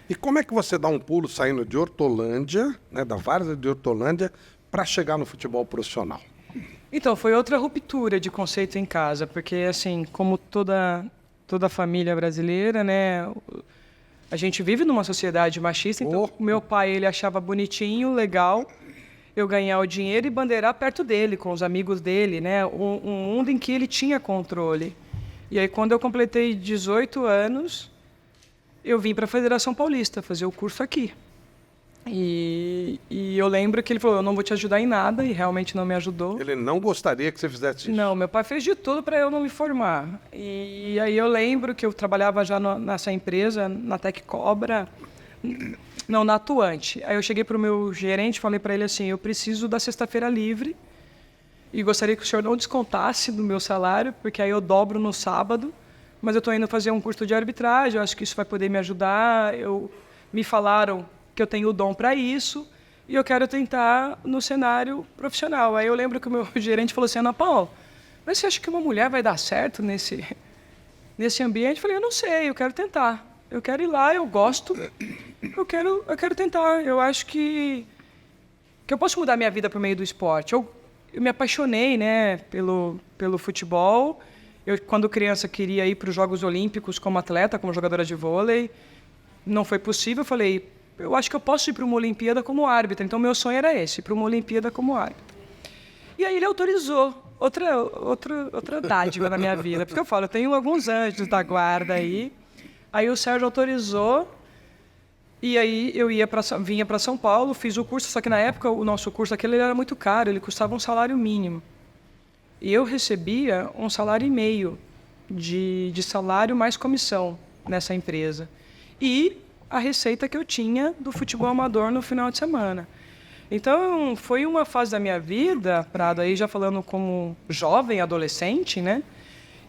E como é que você dá um pulo saindo de Hortolândia, né, da Várzea de Hortolândia, para chegar no futebol profissional? Então, foi outra ruptura de conceito em casa, porque, assim, como toda família brasileira, né, a gente vive numa sociedade machista, então o meu pai, ele achava bonitinho, legal, eu ganhar o dinheiro e bandeirar perto dele, com os amigos dele, né, um mundo em que ele tinha controle. E aí, quando eu completei 18 anos, eu vim para a Federação Paulista fazer o curso aqui. E eu lembro que ele falou, eu não vou te ajudar em nada, e realmente não me ajudou. Ele não gostaria que você fizesse isso? Não, meu pai fez de tudo para eu não me formar. E aí eu lembro que eu trabalhava já nessa empresa, na Tec Cobra, não, na Atuante. Aí eu cheguei para o meu gerente e falei para ele assim, eu preciso da sexta-feira livre e gostaria que o senhor não descontasse do meu salário, porque aí eu dobro no sábado, mas eu estou indo fazer um curso de arbitragem, eu acho que isso vai poder me ajudar. Me falaram que eu tenho o dom para isso e eu quero tentar no cenário profissional. Aí eu lembro que o meu gerente falou assim, Ana Paula, mas você acha que uma mulher vai dar certo nesse ambiente? Eu falei, eu não sei, eu quero tentar. Eu quero ir lá, eu gosto, eu quero tentar. Eu acho que eu posso mudar minha vida por meio do esporte. Eu me apaixonei, né, pelo futebol. Eu, quando criança, queria ir para os Jogos Olímpicos como atleta, como jogadora de vôlei. Não foi possível, eu falei, eu acho que eu posso ir para uma Olimpíada como árbitra. Então, meu sonho era esse, ir para uma Olimpíada como árbitra. E aí ele autorizou outra dádiva na minha vida. Porque eu falo, eu tenho alguns anjos da guarda aí. Aí o Sérgio autorizou. E aí eu vinha para São Paulo, fiz o curso. Só que na época o nosso curso aquele era muito caro, ele custava um salário mínimo. E eu recebia um salário e meio de salário mais comissão nessa empresa. E a receita que eu tinha do futebol amador no final de semana. Então, foi uma fase da minha vida, Prado, aí já falando como jovem, adolescente, né?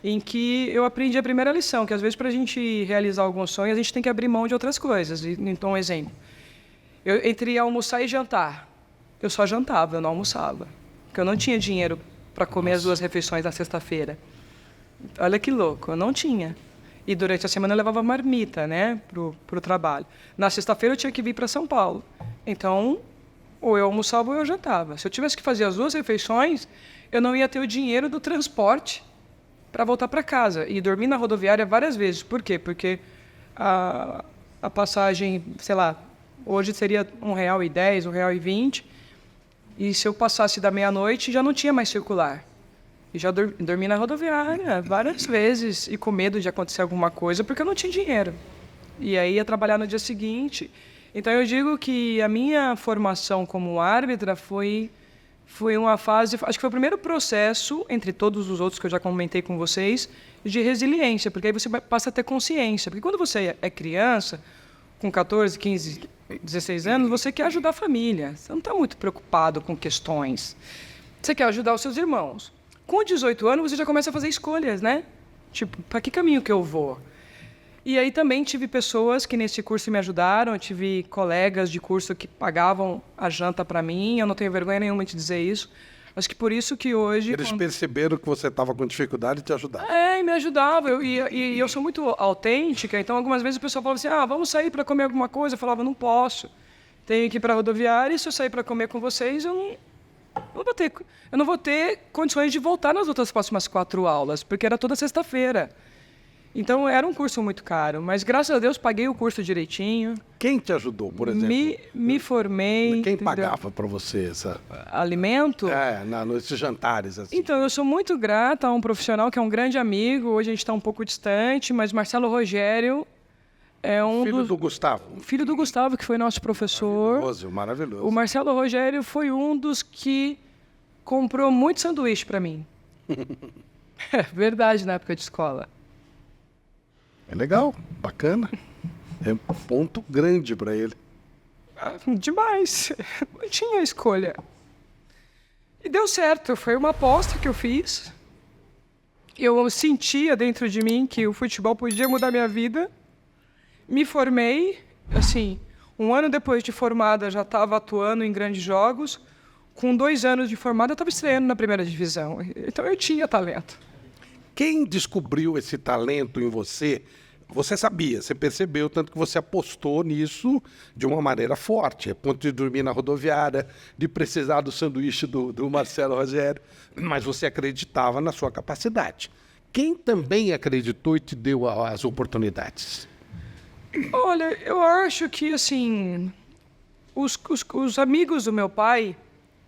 Em que eu aprendi a primeira lição, que às vezes para a gente realizar alguns sonhos, a gente tem que abrir mão de outras coisas. Então, um exemplo. Entre almoçar e jantar, eu só jantava, eu não almoçava. Porque eu não tinha dinheiro para comer as 2 refeições na sexta-feira. Olha que louco, eu não tinha. E durante a semana eu levava marmita, né, pro trabalho. Na sexta-feira eu tinha que vir para São Paulo. Então, ou eu almoçava ou eu jantava. Se eu tivesse que fazer as 2 refeições, eu não ia ter o dinheiro do transporte para voltar para casa. E dormir na rodoviária várias vezes. Por quê? Porque a passagem, sei lá, hoje seria R$1,10, R$1,20. E se eu passasse da meia-noite, já não tinha mais circular. E já dormi na rodoviária várias vezes e com medo de acontecer alguma coisa, porque eu não tinha dinheiro. E aí ia trabalhar no dia seguinte. Então eu digo que a minha formação como árbitra foi uma fase, acho que foi o primeiro processo, entre todos os outros que eu já comentei com vocês, de resiliência, porque aí você passa a ter consciência. Porque quando você é criança, com 14, 15, 16 anos, você quer ajudar a família. Você não está muito preocupado com questões. Você quer ajudar os seus irmãos. Com 18 anos, você já começa a fazer escolhas, né? Tipo, para que caminho que eu vou? E aí também tive pessoas que nesse curso me ajudaram, eu tive colegas de curso que pagavam a janta para mim, eu não tenho vergonha nenhuma de dizer isso. Acho que por isso que hoje... Eles perceberam que você estava com dificuldade e te ajudaram. E me ajudavam. E eu sou muito autêntica, então algumas vezes o pessoal falava assim, vamos sair para comer alguma coisa. Eu falava, não posso. Tenho que ir para a rodoviária e se eu sair para comer com vocês, eu não vou ter condições de voltar nas outras próximas 4 aulas, porque era toda sexta-feira. Então, era um curso muito caro, mas graças a Deus paguei o curso direitinho. Quem te ajudou, por exemplo? Me formei. Quem pagava para você essa... Alimento? Nesses jantares. Assim. Então, eu sou muito grata a um profissional que é um grande amigo, hoje a gente está um pouco distante, mas Marcelo Rogério é Filho do Gustavo? Filho do Gustavo, que foi nosso professor. Maravilhoso. O Marcelo Rogério foi um dos que comprou muito sanduíche para mim. É verdade, na época de escola. É legal, bacana. É um ponto grande para ele. Demais. Não tinha escolha. E deu certo. Foi uma aposta que eu fiz. Eu sentia dentro de mim que o futebol podia mudar minha vida. Me formei. Assim, 1 ano depois de formada, já estava atuando em grandes jogos. Com 2 anos de formada, eu estava estreando na primeira divisão. Então, eu tinha talento. Quem descobriu esse talento em você Você sabia, você percebeu, tanto que você apostou nisso de uma maneira forte, a ponto de dormir na rodoviária, de precisar do sanduíche do Marcelo Rogério, mas você acreditava na sua capacidade. Quem também acreditou e te deu as oportunidades? Olha, eu acho que, assim, os amigos do meu pai,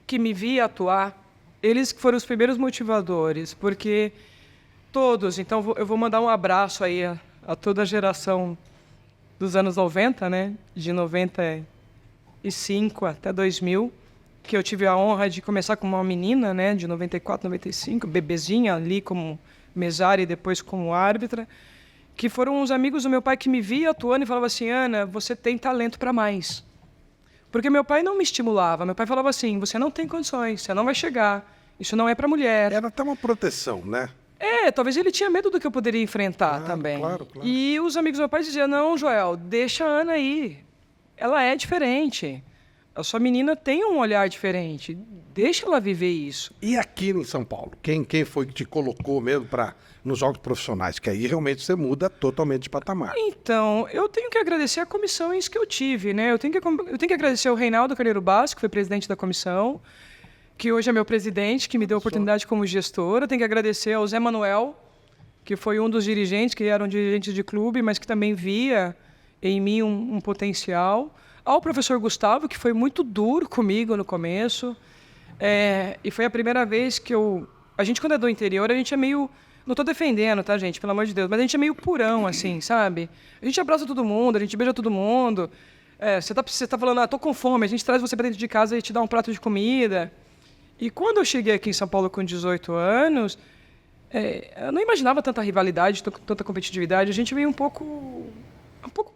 que me via atuar, eles que foram os primeiros motivadores, porque todos, então eu vou mandar um abraço aí a toda a geração dos anos 90, né? De 95 até 2000, que eu tive a honra de começar como uma menina, né? De 94, 95, bebezinha ali como mesária e depois como árbitra, que foram os amigos do meu pai que me via atuando e falavam assim, Ana, você tem talento para mais. Porque meu pai não me estimulava, meu pai falava assim, você não tem condições, você não vai chegar, isso não é para mulher. Era até uma proteção, né? Talvez ele tinha medo do que eu poderia enfrentar também. Claro. E os amigos do meu pai diziam, não, Joel, deixa a Ana aí. Ela é diferente. A sua menina tem um olhar diferente. Deixa ela viver isso. E aqui em São Paulo, quem foi que te colocou mesmo nos jogos profissionais? Que aí realmente você muda totalmente de patamar. Então, eu tenho que agradecer a comissões que eu tive, né? Eu tenho que agradecer ao Reinaldo Carneiro Bassi, que foi presidente da comissão, que hoje é meu presidente, que me deu a oportunidade como gestor. Eu tenho que agradecer ao Zé Manuel, que foi um dos dirigentes, que eram dirigentes de clube, mas que também via em mim um potencial. Ao professor Gustavo, que foi muito duro comigo no começo. E foi a primeira vez que a gente, quando é do interior, a gente é meio... Não estou defendendo, tá, gente? Pelo amor de Deus. Mas a gente é meio purão, assim, sabe? A gente abraça todo mundo, a gente beija todo mundo. Você tá falando, tô com fome, a gente traz você para dentro de casa e te dá um prato de comida. E quando eu cheguei aqui em São Paulo com 18 anos, eu não imaginava tanta rivalidade, tanta competitividade. A gente veio um pouco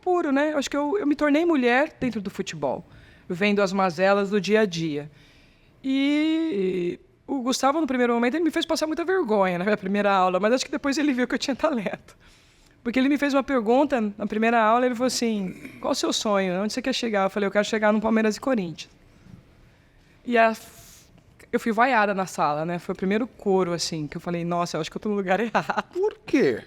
puro, né? Acho que eu me tornei mulher dentro do futebol, vendo as mazelas do dia a dia. E o Gustavo, no primeiro momento, ele me fez passar muita vergonha na minha primeira aula, mas acho que depois ele viu que eu tinha talento. Porque ele me fez uma pergunta na primeira aula, ele falou assim, qual o seu sonho? Onde você quer chegar? Eu falei, eu quero chegar no Palmeiras e Corinthians. E eu fui vaiada na sala, né? Foi o primeiro coro, assim, que eu falei, nossa, eu acho que eu tô no lugar errado. Por quê?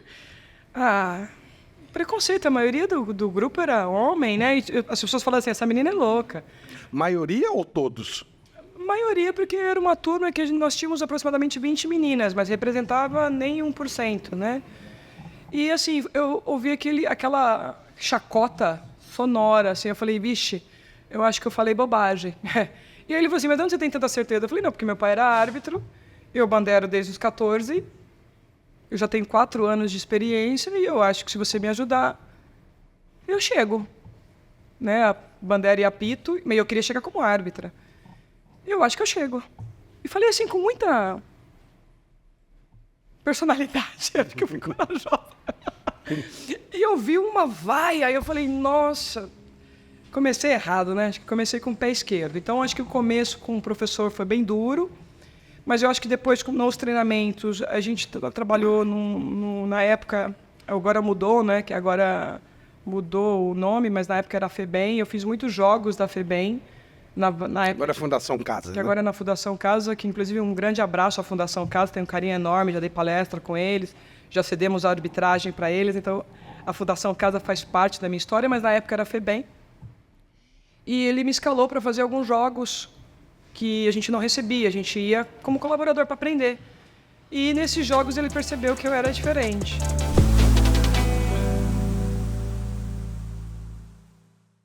Preconceito. A maioria do grupo era homem, né? E as pessoas falavam assim, essa menina é louca. Maioria ou todos? Maioria, porque era uma turma que nós tínhamos aproximadamente 20 meninas, mas representava nem 1%, né? E, assim, eu ouvi aquela chacota sonora, assim, eu falei, vixe, eu acho que eu falei bobagem. E aí ele falou assim, mas de onde você tem tanta certeza? Eu falei, não, porque meu pai era árbitro, eu bandeiro desde os 14, eu já tenho 4 anos de experiência e eu acho que se você me ajudar, eu chego. Né? A bandeira e apito, mas eu queria chegar como árbitra. Eu acho que eu chego. E falei assim, com muita personalidade, acho que eu fui corajosa. E eu vi uma vaia, aí eu falei, nossa... Comecei errado, né? Acho que comecei com o pé esquerdo. Então, acho que o começo com o professor foi bem duro, mas eu acho que depois, nos treinamentos, a gente trabalhou na época, agora mudou, né? Que agora mudou o nome, mas na época era a FEBEM. Eu fiz muitos jogos da FEBEM. Na época, agora é Fundação Casa, que né? agora é na Fundação Casa, que inclusive um grande abraço à Fundação Casa, tenho um carinho enorme, já dei palestra com eles, já cedemos a arbitragem para eles, então a Fundação Casa faz parte da minha história, mas na época era a FEBEM. E ele me escalou para fazer alguns jogos que a gente não recebia, a gente ia como colaborador para aprender. E nesses jogos ele percebeu que eu era diferente.